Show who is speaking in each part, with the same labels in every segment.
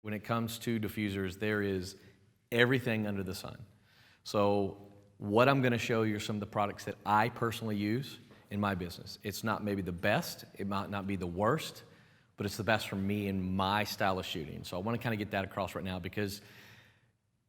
Speaker 1: When it comes to diffusers, there is everything under the sun. So what I'm going to show you are some of the products that I personally use in my business. It's not maybe the best, it might not be the worst, but it's the best for me in my style of shooting. So I want to kind of get that across right now, because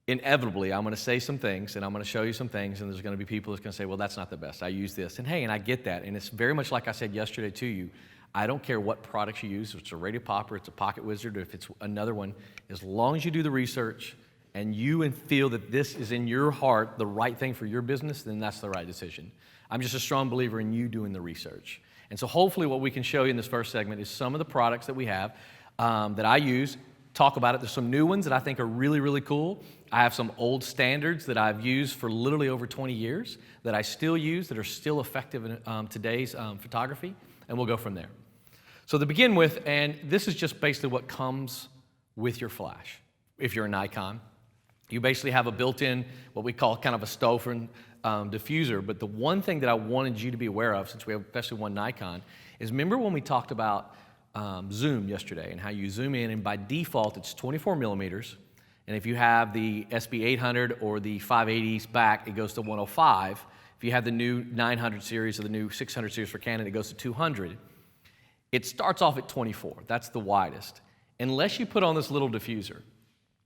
Speaker 1: inevitably I'm going to say some things and I'm going to show you some things, and there's going to be people that's going to say, well, that's not the best, I use this. And hey, and I get that, and it's very much like I said yesterday to you, I don't care what products you use, if it's a Radio Popper, it's a Pocket Wizard, or if it's another one, as long as you do the research and you feel that this is in your heart the right thing for your business, then that's the right decision. I'm just a strong believer in you doing the research. And so hopefully what we can show you in this first segment is some of the products that we have that I use, talk about it. There's some new ones that I think are really, really cool. I have some old standards that I've used for literally over 20 years that I still use, that are still effective in today's photography, and we'll go from there. So to begin with, and this is just basically what comes with your flash. If you're a Nikon, you basically have a built-in, what we call kind of a Stofen diffuser. But the one thing that I wanted you to be aware of, since we have especially one Nikon, is remember when we talked about zoom yesterday and how you zoom in, and by default it's 24 millimeters. And if you have the SB800 or the 580s back, it goes to 105. If you have the new 900 series or the new 600 series for Canon, it goes to 200. It starts off at 24. That's the widest. Unless you put on this little diffuser.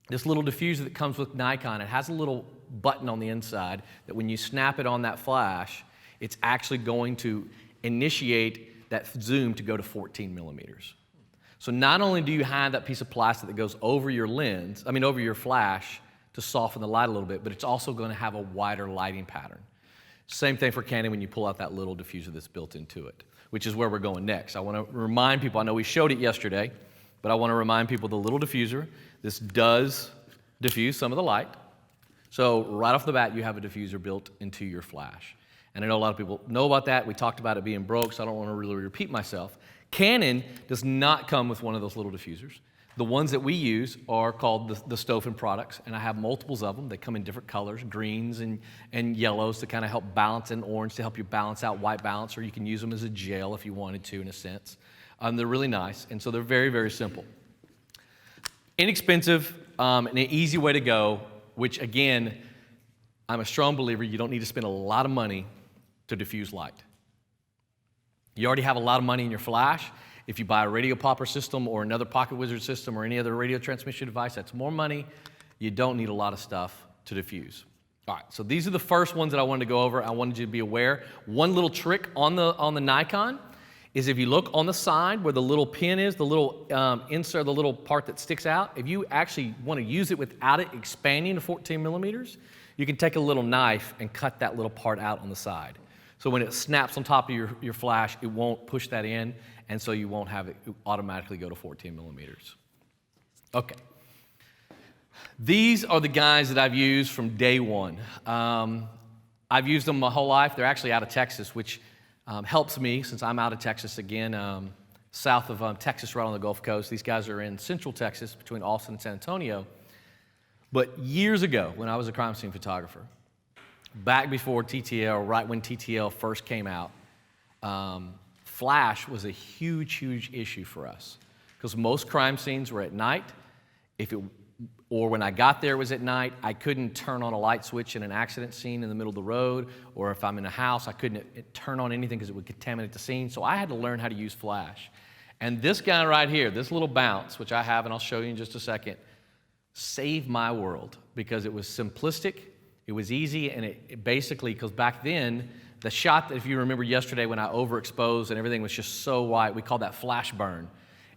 Speaker 1: This little diffuser that comes with Nikon, it has a little button on the inside that when you snap it on that flash, it's actually going to initiate that zoom to go to 14 millimeters. So not only do you have that piece of plastic that goes over your lens, over your flash to soften the light a little bit, but it's also going to have a wider lighting pattern. Same thing for Canon when you pull out that little diffuser that's built into it, which is where we're going next. I want to remind people, I know we showed it yesterday, but I want to remind people the little diffuser, this does diffuse some of the light. So right off the bat, you have a diffuser built into your flash. And I know a lot of people know about that. We talked about it being broke, so I don't want to really repeat myself. Canon does not come with one of those little diffusers. The ones that we use are called the Stofen products, and I have multiples of them. They come in different colors, greens and yellows to kind of help balance, and orange to help you balance out white balance, or you can use them as a gel if you wanted to, in a sense. They're really nice, and so they're very, very simple. Inexpensive, and an easy way to go, which again, I'm a strong believer, you don't need to spend a lot of money to diffuse light. You already have a lot of money in your flash. If you buy a Radio Popper system or another Pocket Wizard system or any other radio transmission device, that's more money. You don't need a lot of stuff to diffuse. All right, so these are the first ones that I wanted to go over. I wanted you to be aware. One little trick on the Nikon is if you look on the side where the little pin is, the little insert, the little part that sticks out, if you actually want to use it without it expanding to 14 millimeters, you can take a little knife and cut that little part out on the side. So when it snaps on top of your flash, it won't push that in, and so you won't have it automatically go to 14 millimeters. Okay. These are the guys that I've used from day one. I've used them my whole life. They're actually out of Texas, which helps me since I'm out of Texas again, south of Texas, right on the Gulf Coast. These guys are in central Texas between Austin and San Antonio. But years ago, when I was a crime scene photographer, back before TTL, right when TTL first came out, flash was a huge, huge issue for us because most crime scenes were at night. Or when I got there it was at night, I couldn't turn on a light switch in an accident scene in the middle of the road, or if I'm in a house, I couldn't turn on anything because it would contaminate the scene. So I had to learn how to use flash. And this guy right here, this little bounce, which I have and I'll show you in just a second, saved my world because it was simplistic, it was easy, and it basically, because back then, the shot that, if you remember yesterday when I overexposed and everything was just so white, we called that flash burn.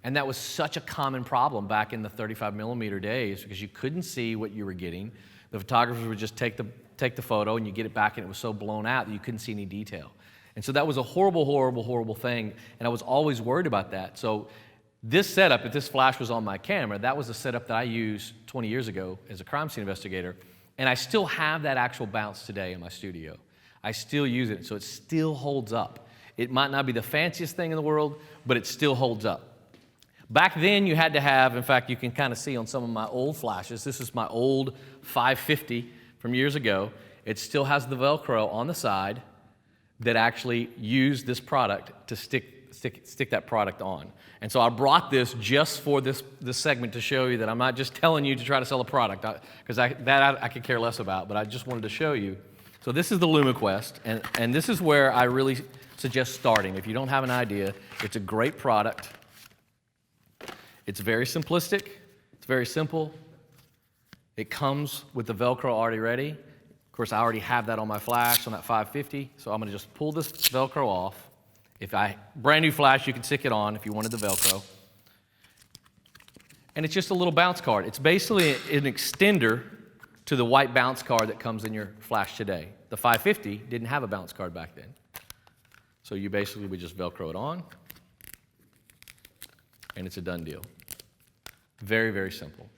Speaker 1: And that was such a common problem back in the 35 millimeter days because you couldn't see what you were getting. The photographers would just take the photo and you get it back and it was so blown out that you couldn't see any detail. And so that was a horrible, horrible, horrible thing, and I was always worried about that. So this setup, if this flash was on my camera, that was a setup that I used 20 years ago as a crime scene investigator, and I still have that actual bounce today in my studio. I still use it, so it still holds up. It might not be the fanciest thing in the world, but it still holds up. Back then, you had to have, in fact, you can kind of see on some of my old flashes, this is my old 550 from years ago. It still has the velcro on the side that actually used this product to stick stick that product on. And so I brought this just for this segment to show you that I'm not just telling you to try to sell a product, because I could care less about, but I just wanted to show you. So this is the LumaQuest, and this is where I really suggest starting. If you don't have an idea, it's a great product. It's very simplistic. It's very simple. It comes with the Velcro already ready. Of course, I already have that on my flash on that 550, so I'm going to just pull this Velcro off. Brand new flash, you can stick it on if you wanted the Velcro. And it's just a little bounce card. It's basically an extender to the white bounce card that comes in your flash today. The 550 didn't have a bounce card back then. So you basically would just Velcro it on, and it's a done deal. Very, very simple.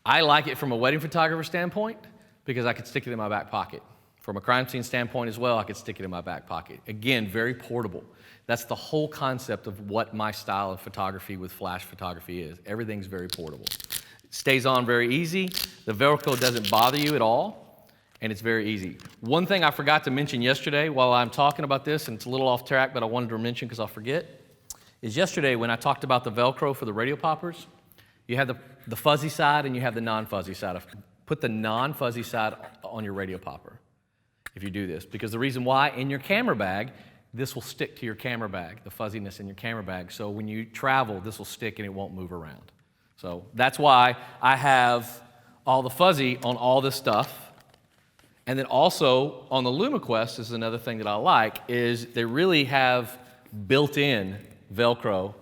Speaker 1: I like it from a wedding photographer standpoint because I could stick it in my back pocket. From a crime scene standpoint as well, I could stick it in my back pocket. Again, very portable. That's the whole concept of what my style of photography with flash photography is. Everything's very portable. It stays on very easy. The Velcro doesn't bother you at all, and it's very easy. One thing I forgot to mention yesterday while I'm talking about this, and it's a little off track, but I wanted to mention because I'll forget, is yesterday when I talked about the Velcro for the radio poppers, you have the fuzzy side and you have the non-fuzzy side. Put the non-fuzzy side on your radio popper if you do this, because the reason why, in your camera bag, this will stick to your camera bag, the fuzziness in your camera bag. So when you travel, this will stick and it won't move around. So that's why I have all the fuzzy on all this stuff. And then also on the LumaQuest is another thing that I like, is they really have built-in Velcro,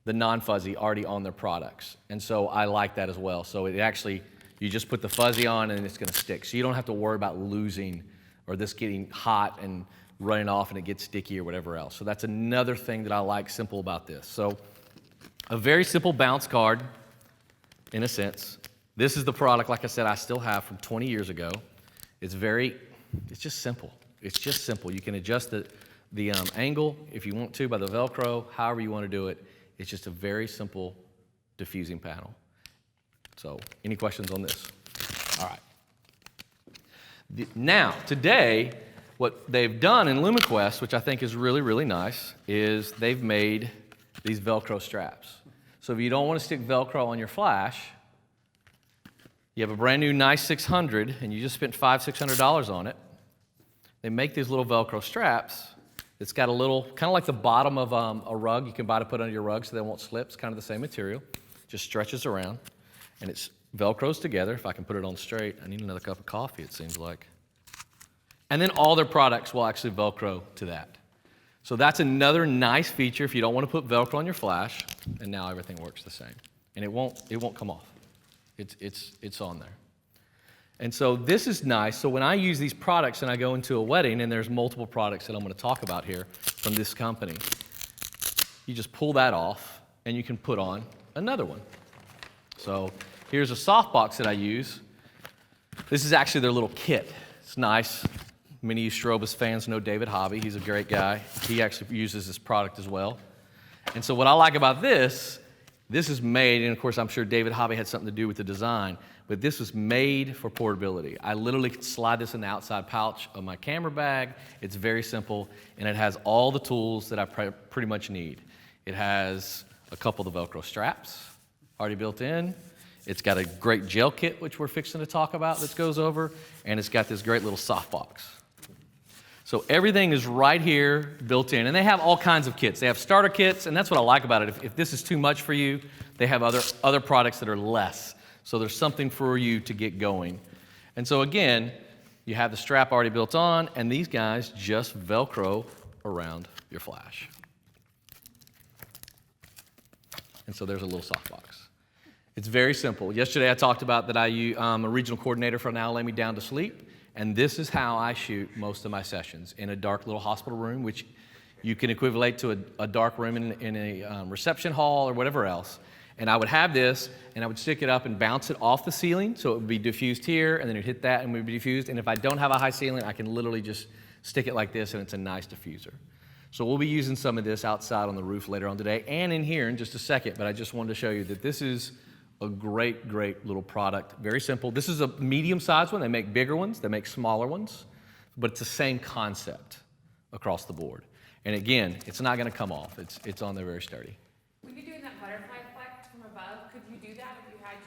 Speaker 1: the non-fuzzy, already on their products. And so I like that as well. So it actually, you just put the fuzzy on and it's going to stick. So you don't have to worry about losing or this getting hot and running off and it gets sticky or whatever else. So that's another thing that I like simple about this. So a very simple bounce card, in a sense. This is the product, like I said, I still have from 20 years ago. It's just simple. It's just simple. You can adjust the angle if you want to by the Velcro, however you want to do it. It's just a very simple diffusing panel. So, any questions on this? All right. Now, today, what they've done in LumaQuest, which I think is really, really nice, is they've made these Velcro straps. So if you don't want to stick Velcro on your flash, you have a brand new nice 600, and you just spent $500-$600 on it. They make these little Velcro straps. It's got a little, kind of like the bottom of a rug you can buy to put under your rug so they won't slip. It's kind of the same material. Just stretches around, and it's Velcros together. If I can put it on straight, I need another cup of coffee, it seems like. And then all their products will actually Velcro to that. So that's another nice feature if you don't want to put Velcro on your flash, and now everything works the same. And it won't come off. It's on there. And so this is nice. So when I use these products and I go into a wedding, and there's multiple products that I'm going to talk about here from this company, you just pull that off, and you can put on another one. So here's a softbox that I use. This is actually their little kit. It's nice. Many of you Strobus fans know David Hobby. He's a great guy. He actually uses this product as well. And so what I like about this is made, and of course I'm sure David Hobby had something to do with the design, but this was made for portability. I literally could slide this in the outside pouch of my camera bag. It's very simple, and it has all the tools that I pretty much need. It has a couple of the Velcro straps already built in. It's got a great gel kit, which we're fixing to talk about, that goes over, and it's got this great little softbox. So everything is right here built in, and they have all kinds of kits. They have starter kits, and that's what I like about it. If this is too much for you, they have other products that are less. So there's something for you to get going. And so again, you have the strap already built on, and these guys just Velcro around your flash. And so there's a little softbox. It's very simple. Yesterday I talked about that I'm a regional coordinator for Now Lay Me Down to Sleep. And this is how I shoot most of my sessions, in a dark little hospital room, which you can equivalent to a dark room in a reception hall or whatever else. And I would have this, and I would stick it up and bounce it off the ceiling, so it would be diffused here, and then it would hit that and it would be diffused. And if I don't have a high ceiling, I can literally just stick it like this, and it's a nice diffuser. So we'll be using some of this outside on the roof later on today, and in here in just a second, but I just wanted to show you that this is a great, great little product. Very simple. This is a medium-sized one. They make bigger ones. They make smaller ones. But it's the same concept across the board. And again, it's not going to come off. It's on there very sturdy.
Speaker 2: When you're doing that butterfly effect from above, could you do that if you had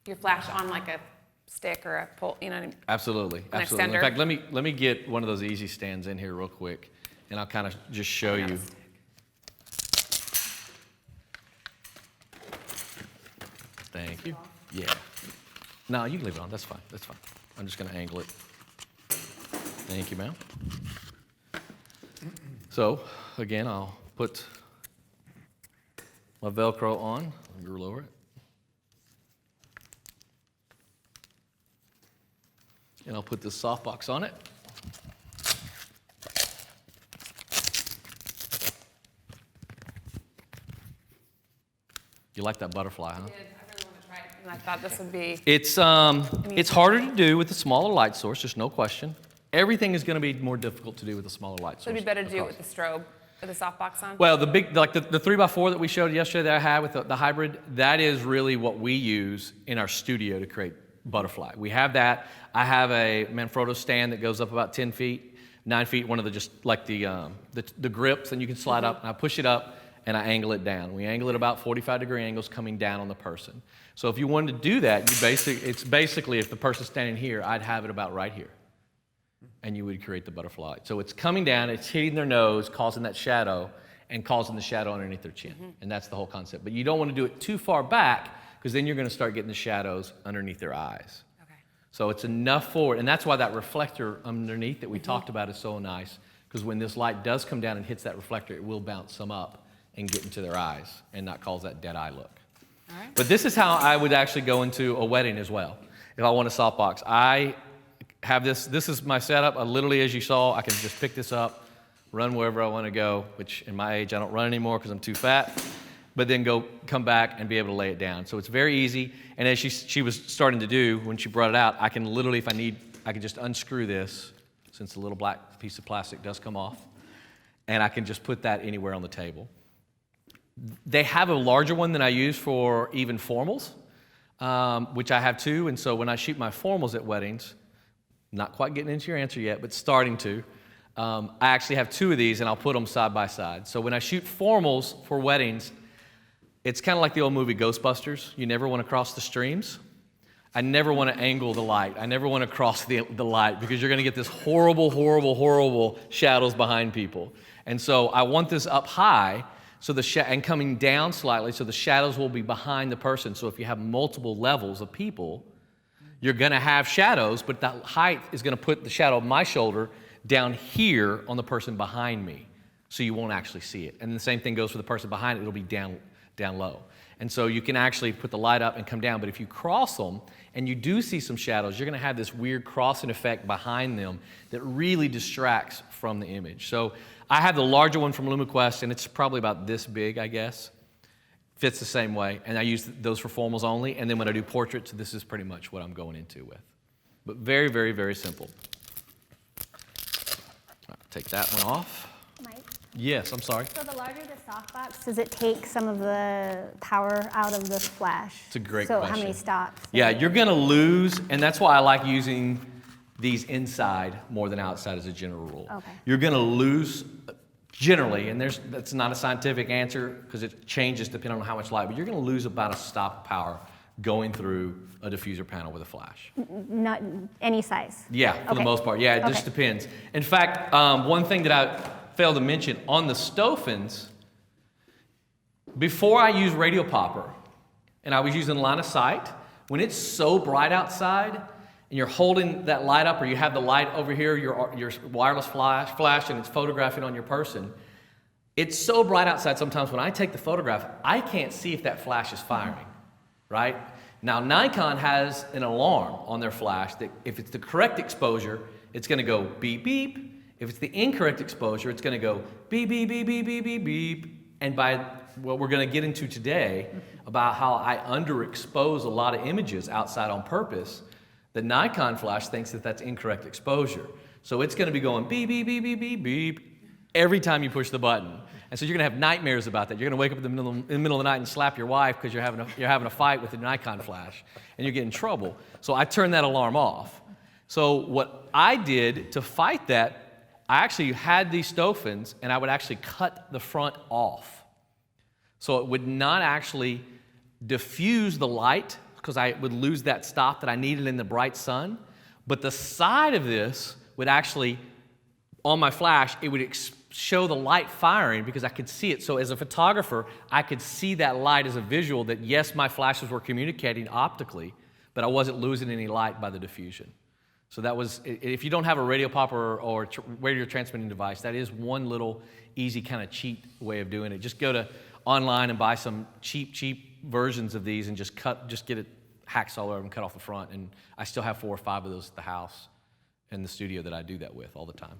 Speaker 2: your flash on like a stick or a pole, you know?
Speaker 1: Absolutely, absolutely.
Speaker 2: Extender.
Speaker 1: In fact, let me get one of those easy stands in here real quick, and I'll kind of just show you. Thank you. Yeah. No, you can leave it on. That's fine. That's fine. I'm just going to angle it. Thank you, ma'am. So, again, I'll put my Velcro on. Let me lower it. And I'll put this softbox on it. You like that butterfly, huh?
Speaker 2: I did. I really want to try it, and I thought this would be.
Speaker 1: It's harder to do with a smaller light source, just no question. Everything is going to be more difficult to do with a smaller light source.
Speaker 2: So it'd be better to do it with the strobe, with the softbox on?
Speaker 1: Well, the 3x4 that we showed yesterday that I had with the hybrid, that is really what we use in our studio to create butterfly. We have that. I have a Manfrotto stand that goes up about 10 feet, 9 feet, one of the just like the grips, and you can slide up, and I push it up, and I angle it down. We angle it about 45-degree angles coming down on the person. So if you wanted to do that, it's basically if the person's standing here, I'd have it about right here, and you would create the butterfly. So it's coming down, it's hitting their nose, causing that shadow, and causing the shadow underneath their chin. And that's the whole concept. But you don't want to do it too far back, because then you're going to start getting the shadows underneath their eyes.
Speaker 2: Okay.
Speaker 1: So it's enough forward, and that's why that reflector underneath that we talked about is so nice, because when this light does come down and hits that reflector, it will bounce some up and get into their eyes and not cause that dead eye look.
Speaker 2: All right.
Speaker 1: But this is how I would actually go into a wedding as well. If I want a softbox, I have this is my setup. Literally, as you saw, I can just pick this up, run wherever I want to go, which in my age, I don't run anymore because I'm too fat, but then come back and be able to lay it down. So it's very easy. And as she was starting to do, when she brought it out, I can literally, if I need, I can just unscrew this, since the little black piece of plastic does come off, and I can just put that anywhere on the table. They have a larger one than I use for even formals, which I have too. And so when I shoot my formals at weddings, not quite getting into your answer yet, but starting to, I actually have two of these, and I'll put them side by side. So when I shoot formals for weddings, it's kind of like the old movie Ghostbusters. You never want to cross the streams. I never want to angle the light. I never want to cross the light, because you're going to get this horrible, horrible, horrible shadows behind people. And so I want this up high, so and coming down slightly, so the shadows will be behind the person. So if you have multiple levels of people, you're going to have shadows, but that height is going to put the shadow of my shoulder down here on the person behind me, so you won't actually see it. And the same thing goes for the person behind it. It'll be down low. And so you can actually put the light up and come down, but if you cross them and you do see some shadows, you're going to have this weird crossing effect behind them that really distracts from the image. So I have the larger one from LumaQuest, and it's probably about this big, I guess. Fits the same way, and I use those for formals only, and then when I do portraits, this is pretty much what I'm going into with. But very, very, very simple. Take that one off.
Speaker 3: Mike?
Speaker 1: Yes, I'm sorry.
Speaker 3: So the larger the softbox, does it take some of the power out of the flash?
Speaker 1: It's a great
Speaker 3: so
Speaker 1: question.
Speaker 3: How many stops?
Speaker 1: Yeah, you're going to lose, and that's why I like using these inside more than outside as a general rule.
Speaker 3: Okay.
Speaker 1: You're going to lose generally, and that's not a scientific answer because it changes depending on how much light, but you're going to lose about a stop of power going through a diffuser panel with a flash.
Speaker 3: Not any size?
Speaker 1: Yeah, for the most part. Yeah, it just depends. In fact, one thing that I failed to mention, on the Stofens, before I use radio popper, and I was using line of sight, when it's so bright outside, and you're holding that light up, or you have the light over here, your wireless flash, and it's photographing on your person, it's so bright outside sometimes when I take the photograph, I can't see if that flash is firing, right? Now, Nikon has an alarm on their flash that if it's the correct exposure, it's going to go beep, beep. If it's the incorrect exposure, it's going to go beep, beep, beep, beep, beep, beep, beep. And by what we're going to get into today about how I underexpose a lot of images outside on purpose, the Nikon flash thinks that that's incorrect exposure. So it's going to be going beep, beep, beep, beep, beep, beep every time you push the button. And so you're going to have nightmares about that. You're going to wake up in the middle of the night and slap your wife because you're having a fight with the Nikon flash, and you get in trouble. So I turned that alarm off. So what I did to fight that, I actually had these Stofens, and I would actually cut the front off. So it would not actually diffuse the light, because I would lose that stop that I needed in the bright sun. But the side of this would actually, on my flash, it would show the light firing because I could see it. So as a photographer, I could see that light as a visual that, yes, my flashes were communicating optically, but I wasn't losing any light by the diffusion. So that was, if you don't have a radio pop or radio transmitting device, that is one little easy kind of cheat way of doing it. Just go to online and buy some cheap versions of these and just get it hacksaw over and cut off the front. And I still have 4 or 5 of those at the house and the studio that I do that with all the time.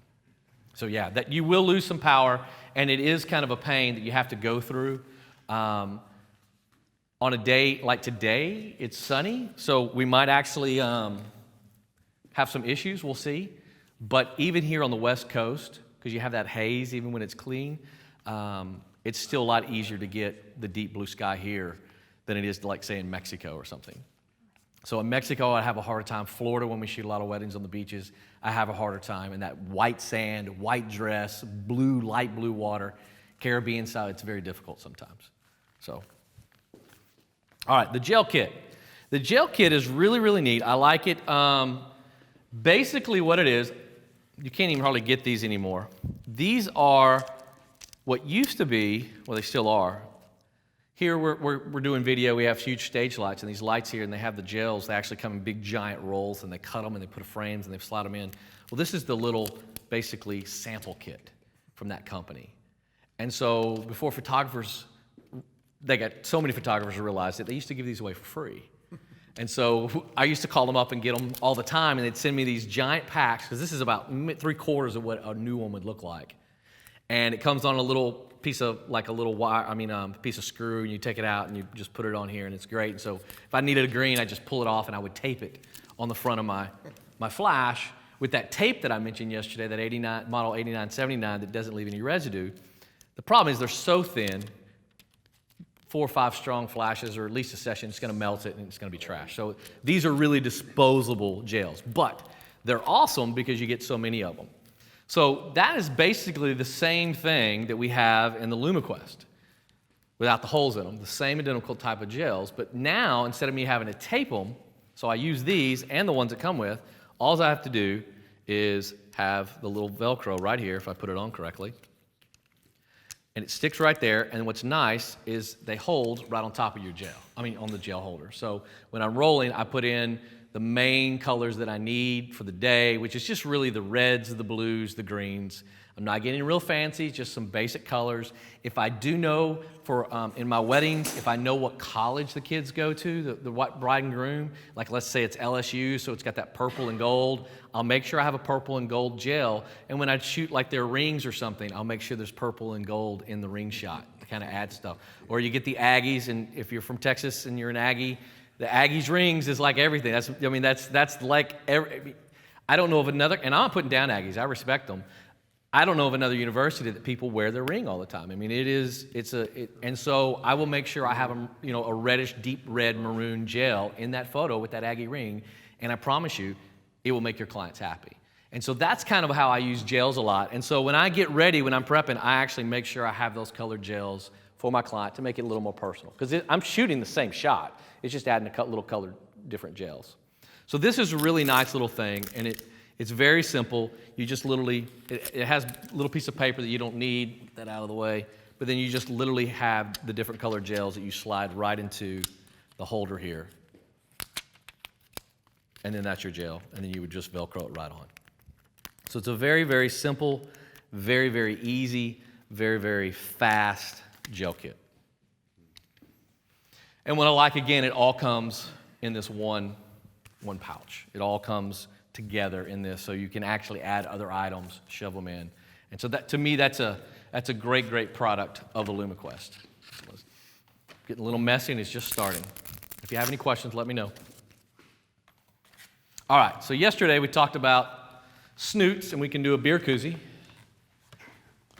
Speaker 1: So yeah, that you will lose some power, and it is kind of a pain that you have to go through. On a day like today, it's sunny, so we might actually have some issues, we'll see. But even here on the West Coast, because you have that haze even when it's clean, it's still a lot easier to get the deep blue sky here than it is to, like, say, in Mexico or something. So in Mexico, I have a harder time. Florida, when we shoot a lot of weddings on the beaches, I have a harder time. And that white sand, white dress, blue, light blue water, Caribbean style, it's very difficult sometimes. So, all right, the gel kit. The gel kit is really, really neat. I like it. Basically what it is, you can't even hardly get these anymore. These are what used to be, well, they still are. Here we're doing video, we have huge stage lights, and these lights here, and they have the gels, they actually come in big giant rolls, and they cut them, and they put frames, and they slide them in. Well, this is the little, basically, sample kit from that company. And so before photographers, they got so many photographers who realized that they used to give these away for free. And so I used to call them up and get them all the time, and they'd send me these giant packs, because this is about 3/4 of what a new one would look like. And it comes on a little piece of, like a little wire, piece of screw, and you take it out and you just put it on here, and it's great. And so if I needed a green, I'd just pull it off and I would tape it on the front of my flash with that tape that I mentioned yesterday, that model 8979 that doesn't leave any residue. The problem is they're so thin, 4 or 5 strong flashes, or at least a session, it's going to melt it and it's going to be trash. So these are really disposable gels, but they're awesome because you get so many of them. So that is basically the same thing that we have in the LumaQuest, without the holes in them, the same identical type of gels. But now, instead of me having to tape them, so I use these and the ones that come with, all I have to do is have the little Velcro right here, if I put it on correctly. And it sticks right there, and what's nice is they hold right on top of your gel, on the gel holder. So when I'm rolling, I put in the main colors that I need for the day, which is just really the reds, the blues, the greens. I'm not getting real fancy, just some basic colors. If I do know in my weddings, if I know what college the kids go to, the bride and groom, like let's say it's LSU, so it's got that purple and gold, I'll make sure I have a purple and gold gel. And when I shoot like their rings or something, I'll make sure there's purple and gold in the ring shot to kind of add stuff. Or you get the Aggies, and if you're from Texas and you're an Aggie, the Aggies rings is like everything. That's like I don't know of another, and I'm not putting down Aggies, I respect them. I don't know of another university that people wear their ring all the time. And so I will make sure I have a reddish, deep red maroon gel in that photo with that Aggie ring, and I promise you, it will make your clients happy. And so that's kind of how I use gels a lot. And so when I get ready, when I'm prepping, I actually make sure I have those colored gels for my client to make it a little more personal. Because I'm shooting the same shot. It's just adding a little colored different gels. So this is a really nice little thing, and it's very simple. You just literally, it has a little piece of paper that you don't need, get that out of the way, but then you just literally have the different colored gels that you slide right into the holder here. And then that's your gel, and then you would just Velcro it right on. So it's a very, very simple, very, very easy, very, very fast gel kit. And what I like, again, it all comes in this one pouch. It all comes together in this, so you can actually add other items, shove them in. And so that, to me, that's a great, great product of the LumaQuest. It's getting a little messy, and it's just starting. If you have any questions, let me know. All right, so yesterday we talked about snoots, and we can do a beer koozie.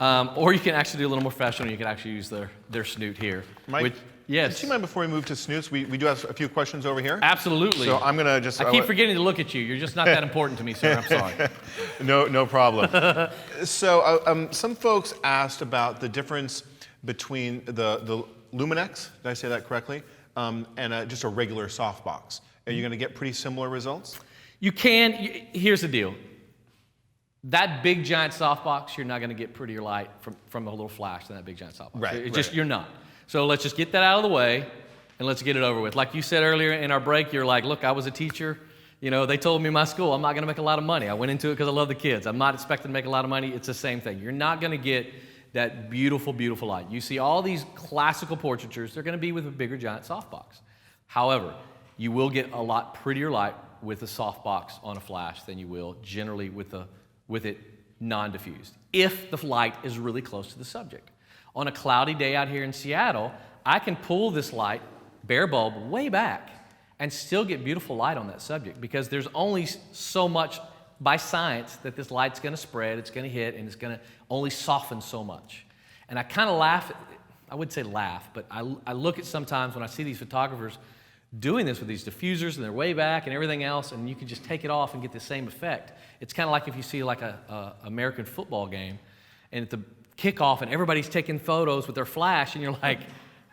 Speaker 1: Or you can actually do a little more professional. You can actually use their snoot here.
Speaker 4: Mike,
Speaker 1: yes.
Speaker 4: do you mind before we move to snoots, we do have a few questions over here?
Speaker 1: Absolutely.
Speaker 4: So I'm going to just...
Speaker 1: I keep forgetting to look at you. You're just not that important to me, sir. I'm sorry.
Speaker 4: No problem. So some folks asked about the difference between the Luminex, did I say that correctly, and just a regular softbox. Are you going to get pretty similar results?
Speaker 1: You can. Here's the deal. That big giant softbox, you're not going to get prettier light from a little flash than that big giant softbox.
Speaker 4: Right.
Speaker 1: You're not. So let's just get that out of the way and let's get it over with. Like you said earlier in our break, you're like, look, I was a teacher. You know, they told me in my school, I'm not going to make a lot of money. I went into it because I love the kids. I'm not expecting to make a lot of money. It's the same thing. You're not going to get that beautiful, beautiful light. You see all these classical portraitures, they're going to be with a bigger giant softbox. However, you will get a lot prettier light with a softbox on a flash than you will generally with it non-diffused, if the light is really close to the subject. On a cloudy day out here in Seattle, I can pull this light, bare bulb, way back and still get beautiful light on that subject because there's only so much by science that this light's going to spread, it's going to hit, and it's going to only soften so much. And I kind of laugh, I would say laugh, but I look at sometimes when I see these photographers doing this with these diffusers and they're way back and everything else, and you can just take it off and get the same effect. It's kind of like if you see like a American football game and at the kickoff and everybody's taking photos with their flash and you're like,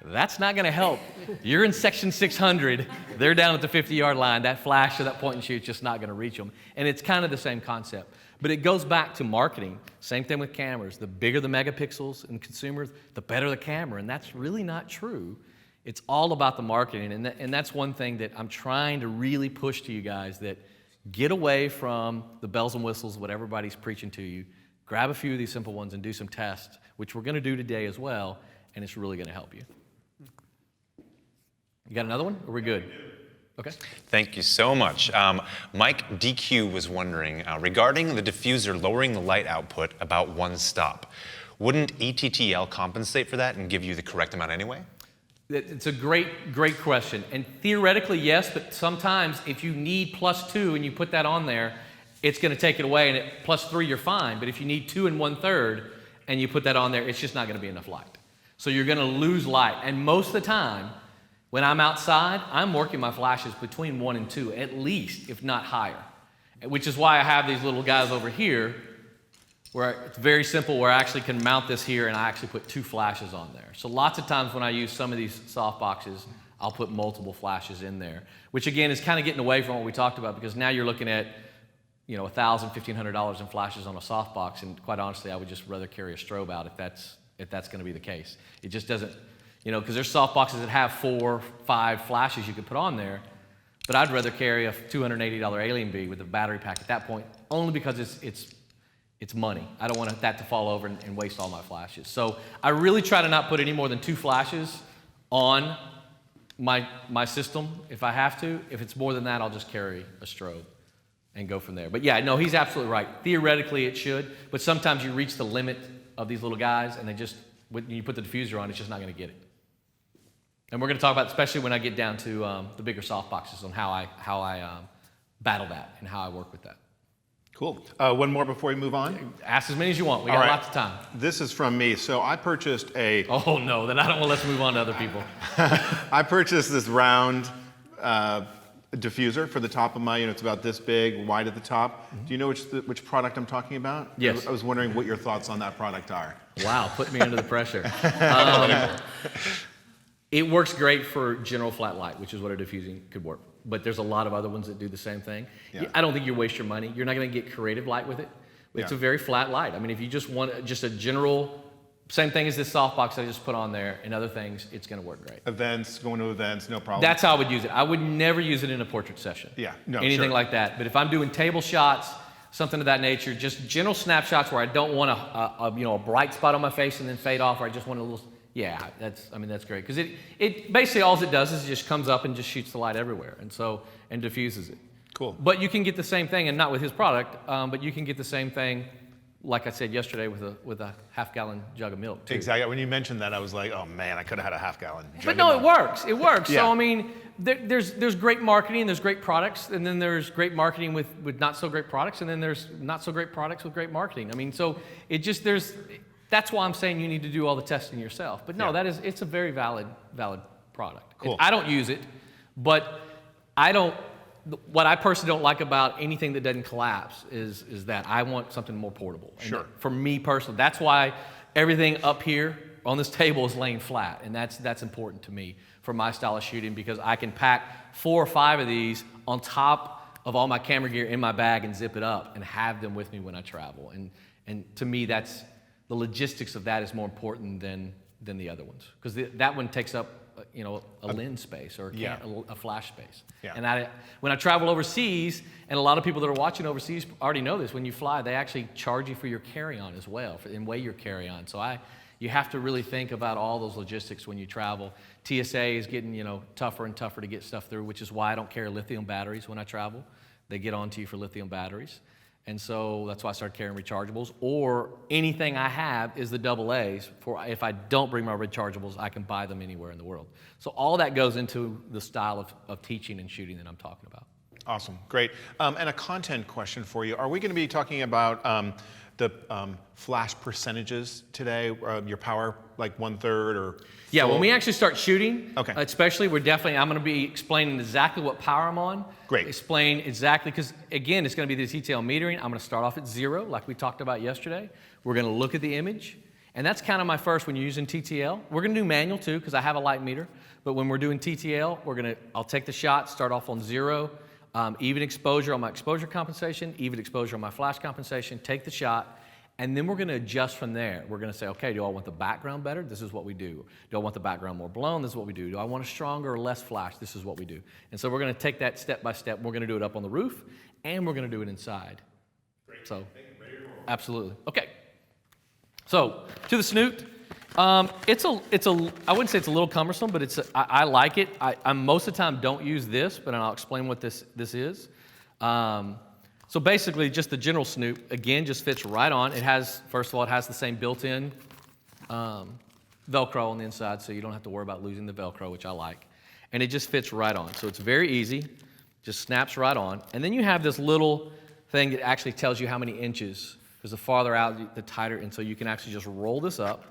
Speaker 1: that's not going to help. You're in section 600. They're down at the 50-yard line. That flash or that point and shoot is just not going to reach them. And it's kind of the same concept. But it goes back to marketing. Same thing with cameras. The bigger the megapixels in consumers, the better the camera. And that's really not true. It's all about the marketing. And that's one thing that I'm trying to really push to you guys, that get away from the bells and whistles, what everybody's preaching to you. Grab a few of these simple ones and do some tests, which we're going to do today as well. And it's really going to help you. You got another one? Or are we good? Okay.
Speaker 5: Thank you so much. Mike DQ was wondering, regarding the diffuser lowering the light output about one stop, wouldn't ETTL compensate for that and give you the correct amount anyway?
Speaker 1: It's a great question. And theoretically, yes, but sometimes if you need +2 and you put that on there, it's going to take it away, and at +3 you're fine. But if you need 2 1/3 and you put that on there, it's just not going to be enough light. So you're going to lose light. And most of the time, when I'm outside, I'm working my flashes between 1 and 2, at least, if not higher. Which is why I have these little guys over here, where it's very simple, where I actually can mount this here and I actually put 2 flashes on there. So lots of times when I use some of these soft boxes, I'll put multiple flashes in there, which again is kind of getting away from what we talked about, because now you're looking at, you know, $1,000, $1,500 in flashes on a softbox, and quite honestly, I would just rather carry a strobe out if that's going to be the case. It just doesn't, you know, because there's softboxes that have 4, 5 flashes you could put on there, but I'd rather carry a $280 Alien Bee with a battery pack at that point, only because it's money. I don't want that to fall over and waste all my flashes. So I really try to not put any more than 2 flashes on my system if I have to. If it's more than that, I'll just carry a strobe and go from there. But yeah, no, he's absolutely right. Theoretically, it should, but sometimes you reach the limit of these little guys, and when you put the diffuser on, it's just not going to get it. And we're going to talk about, especially when I get down to the bigger soft boxes, on how I battle that and how I work with that.
Speaker 4: Cool. One more before we move on.
Speaker 1: Ask as many as you want. We got lots of time.
Speaker 4: This is from me. So I purchased a...
Speaker 1: Oh, no. Then I don't want to let's move on to other people.
Speaker 4: I purchased this round diffuser for the top of my unit. It's about this big, wide at the top. Do you know which product I'm talking about?
Speaker 1: Yes.
Speaker 4: I was wondering what your thoughts on that product are.
Speaker 1: Wow, put me under the pressure. It works great for general flat light, which is what a diffusing could work. But there's a lot of other ones that do the same thing. Yeah. I don't think you waste your money. You're not going to get creative light with it. It's a very flat light. I mean, if you just want just a general, same thing as this softbox I just put on there and other things, it's going to work great.
Speaker 4: Events, going to events, no problem.
Speaker 1: That's how I would use it. I would never use it in a portrait session.
Speaker 4: Yeah, no,
Speaker 1: anything like that. But if I'm doing table shots, something of that nature, just general snapshots where I don't want a bright spot on my face and then fade off, or I just want a little. Yeah, that's great, because it basically all it does is it just comes up and just shoots the light everywhere, and diffuses it.
Speaker 4: Cool.
Speaker 1: But you can get the same thing, and not with his product, but you can get the same thing, like I said yesterday, with a half-gallon jug of milk too.
Speaker 4: Exactly. When you mentioned that, I was like, oh man, I could have had a half-gallon jug.
Speaker 1: But no, it works. It works.
Speaker 4: Yeah.
Speaker 1: So I mean, there's great marketing, there's great products, and then there's great marketing with not so great products, and then there's not so great products with great marketing. I mean, so it just that's why I'm saying you need to do all the testing yourself. But no,
Speaker 4: Yeah.
Speaker 1: it's a very valid product.
Speaker 4: Cool.
Speaker 1: I don't use it, but what I personally don't like about anything that doesn't collapse is that I want something more portable. And
Speaker 4: Sure.
Speaker 1: for me personally, that's why everything up here on this table is laying flat, and that's important to me for my style of shooting, because I can pack 4 or 5 of these on top of all my camera gear in my bag and zip it up and have them with me when I travel. And to me, the logistics of that is more important than the other ones, because that one takes up a lens space or a flash space.
Speaker 4: Yeah.
Speaker 1: And when I travel overseas, and a lot of people that are watching overseas already know this, when you fly, they actually charge you for your carry-on as well, and weigh your carry-on. So you have to really think about all those logistics when you travel. TSA is getting tougher and tougher to get stuff through, which is why I don't carry lithium batteries when I travel. They get onto you for lithium batteries. And so that's why I started carrying rechargeables, or anything I have is the AA's. For if I don't bring my rechargeables, I can buy them anywhere in the world. So all that goes into the style of teaching and shooting that I'm talking about.
Speaker 4: Awesome, great. And a content question for you. Are we going to be talking about the flash percentages today? Your power, like 1/3 or?
Speaker 1: Yeah,
Speaker 4: full?
Speaker 1: when we actually start shooting,
Speaker 4: Okay.
Speaker 1: especially, I'm going to be explaining exactly what power I'm on.
Speaker 4: Great.
Speaker 1: Explain exactly, because again, it's going to be the ETTL metering. I'm going to start off at 0, like we talked about yesterday. We're going to look at the image, and that's kind of my first when you're using TTL. We're going to do manual too, because I have a light meter. But when we're doing TTL, I'll take the shot, start off on 0, even exposure on my exposure compensation, even exposure on my flash compensation, take the shot. And then we're going to adjust from there. We're going to say, okay, do I want the background better? This is what we do. Do I want the background more blown? This is what we do. Do I want a stronger or less flash? This is what we do. And so we're going to take that step by step. We're going to do it up on the roof, and we're going to do it inside. Great. So, absolutely. Okay. So, to the snoot. I wouldn't say it's a little cumbersome, but I like it. I most of the time don't use this, but I'll explain what this is. So basically, just the general snoot, again, just fits right on. First of all, it has the same built-in Velcro on the inside, so you don't have to worry about losing the Velcro, which I like. And it just fits right on. So it's very easy, just snaps right on. And then you have this little thing that actually tells you how many inches, because the farther out, the tighter, and so you can actually just roll this up.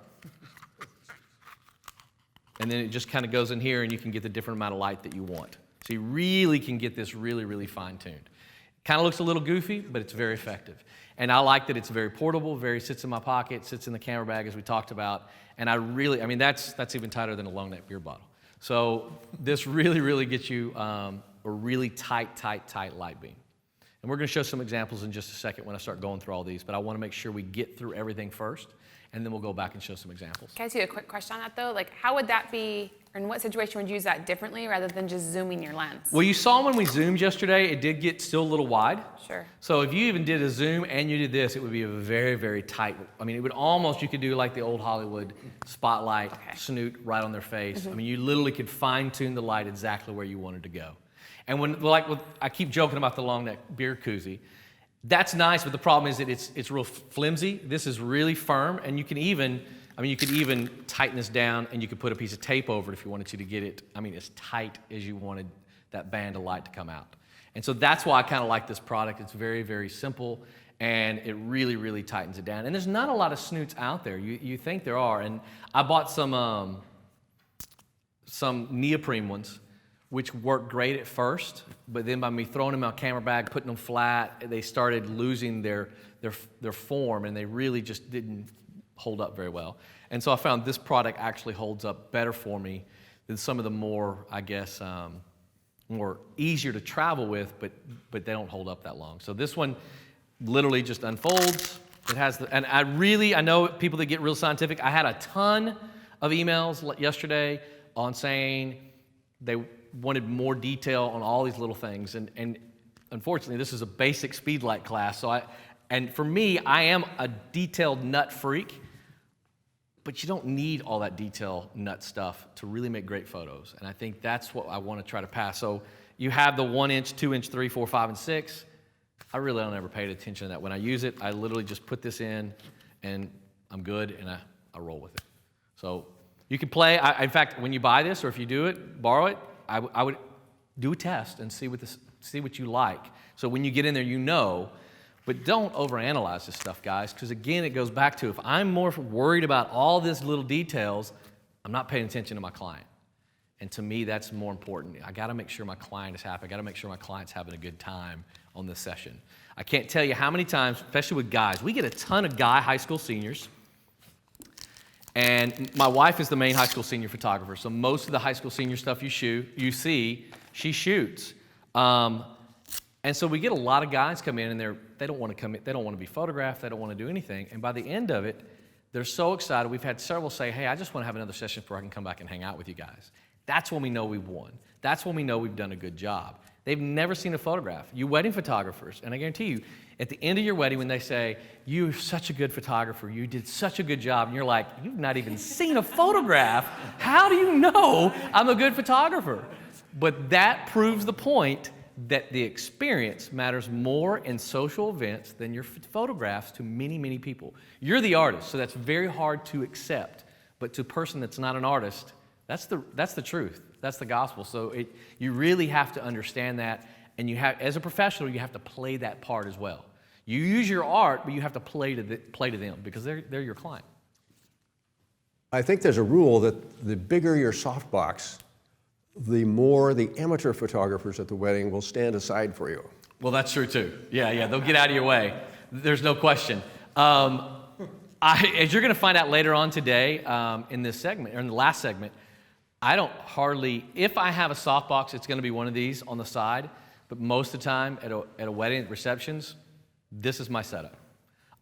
Speaker 1: And then it just kind of goes in here, and you can get the different amount of light that you want. So you really can get this really, really fine-tuned. Kind of looks a little goofy, but it's very effective. And I like that it's very portable, sits in my pocket, sits in the camera bag, as we talked about. And that's even tighter than a long neck beer bottle. So this really, really gets you a really tight light beam. And we're going to show some examples in just a second when I start going through all these, but I want to make sure we get through everything first, and then we'll go back and show some examples.
Speaker 2: Can I ask you a quick question on that though? Like, how would that be, or in what situation would you use that differently rather than just zooming your lens?
Speaker 1: Well, you saw when we zoomed yesterday, it did get still a little wide.
Speaker 2: Sure.
Speaker 1: So if you even did a zoom and you did this, it would be a very, very tight. I mean, you could do like the old Hollywood spotlight, snoot right on their face.
Speaker 2: Mm-hmm.
Speaker 1: I mean, you literally could fine tune the light exactly where you wanted to go. And I keep joking about the long neck beer koozie. That's nice, but the problem is that it's real flimsy. This is really firm, and you could even tighten this down, and you could put a piece of tape over it if you wanted to get it, as tight as you wanted that band of light to come out. And so that's why I kind of like this product. It's very, very simple, and it really, really tightens it down. And there's not a lot of snoots out there. You think there are, and I bought some neoprene ones, which worked great at first, but then by me throwing them in my camera bag, putting them flat, they started losing their form, and they really just didn't hold up very well. And so I found this product actually holds up better for me than some of the more, more easier to travel with, but they don't hold up that long. So this one literally just unfolds. It has and I know people that get real scientific. I had a ton of emails yesterday on saying they wanted more detail on all these little things, and unfortunately this is a basic Speedlight class, and for me, I am a detailed nut freak, but you don't need all that detail nut stuff to really make great photos, and I think that's what I want to try to pass. So you have the 1 inch, 2 inch, 3, 4, 5, and 6. I really don't ever pay attention to that. When I use it, I literally just put this in, and I'm good, and I roll with it. So you can play. In fact, when you buy this, or if you do it, borrow it, I would do a test and see what you like. So when you get in there, But don't overanalyze this stuff, guys, because again, it goes back to if I'm more worried about all these little details, I'm not paying attention to my client. And to me, that's more important. I got to make sure my client is happy. I got to make sure my client's having a good time on this session. I can't tell you how many times, especially with guys, we get a ton of high school seniors. And my wife is the main high school senior photographer, so most of the high school senior stuff you see, she shoots. And so we get a lot of guys come in, and they don't want to come in, they don't want to be photographed, they don't want to do anything. And by the end of it, they're so excited. We've had several say, hey, I just want to have another session before I can come back and hang out with you guys. That's when we know we've won. That's when we know we've done a good job. They've never seen a photograph. You wedding photographers, and I guarantee you, at the end of your wedding when they say, you're such a good photographer, you did such a good job, and you're like, you've not even seen a photograph. How do you know I'm a good photographer? But that proves the point that the experience matters more in social events than your photographs to many, many people. You're the artist, so that's very hard to accept. But to a person that's not an artist, that's the truth. That's the gospel. So you really have to understand that, and you have, as a professional, you have to play that part as well. You use your art, but you have to play to them because they're your client.
Speaker 6: I think there's a rule that the bigger your softbox, the more the amateur photographers at the wedding will stand aside for you.
Speaker 1: Well, that's true too. Yeah, they'll get out of your way. There's no question. As you're going to find out later on today in this segment, or in the last segment, I don't hardly, if I have a softbox, it's going to be one of these on the side, but most of the time at a wedding, at receptions, this is my setup.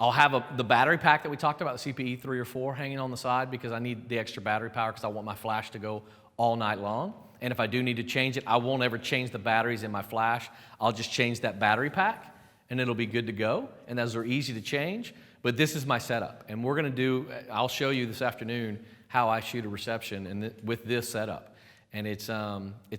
Speaker 1: I'll have the battery pack that we talked about, the CPE 3 or 4, hanging on the side because I need the extra battery power because I want my flash to go all night long. And if I do need to change it, I won't ever change the batteries in my flash. I'll just change that battery pack and it'll be good to go. And those are easy to change, but this is my setup. And we're gonna I'll show you this afternoon how I shoot a reception and with this setup. And it's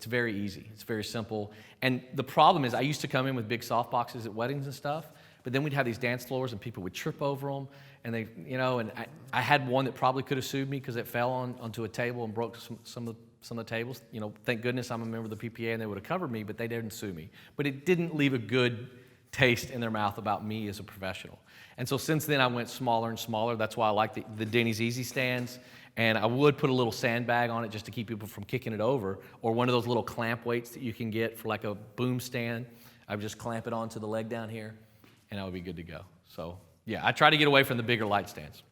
Speaker 1: very easy, it's very simple. And the problem is I used to come in with big soft boxes at weddings and stuff, but then we'd have these dance floors and people would trip over them. And they, and I had one that probably could have sued me because it fell onto a table and broke some of the tables. Thank goodness I'm a member of the PPA and they would have covered me, but they didn't sue me. But it didn't leave a good taste in their mouth about me as a professional. And so since then I went smaller and smaller. That's why I like the Denny's Easy Stands. And I would put a little sandbag on it just to keep people from kicking it over, or one of those little clamp weights that you can get for like a boom stand. I would just clamp it onto the leg down here, and I would be good to go. So yeah, I try to get away from the bigger light stands.